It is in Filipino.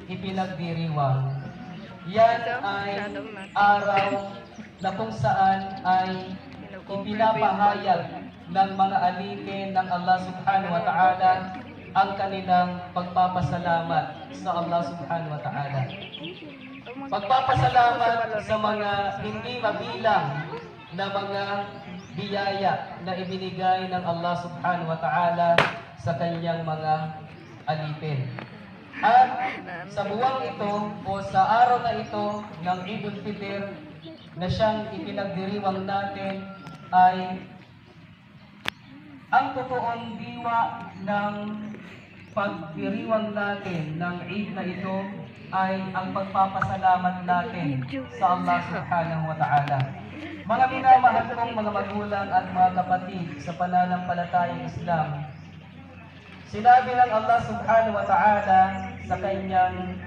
ipinagdiriwang. Yan ay araw na kung saan ay ipinapahayag ng mga alipin ng Allah subhanahu wa ta'ala ang kanilang pagpapasalamat sa Allah subhanahu wa ta'ala. Pagpapasalamat sa mga hindi mabilang na mga biyaya na ibinigay ng Allah subhanahu wa ta'ala sa kanyang mga alipin. At sa buwang ito o sa araw na ito ng Idul Fitr na siyang ipinagdiriwang natin ay ang totoong diwa ng pagdiriwang natin ng Eid na ito ay ang pagpapasalamat natin sa Allah subhanahu wa ta'ala. Mga minamahal kong mga magulang at mga kapatid sa pananampalatayang Islam, sinabi ng Allah subhanahu wa ta'ala sa kanyang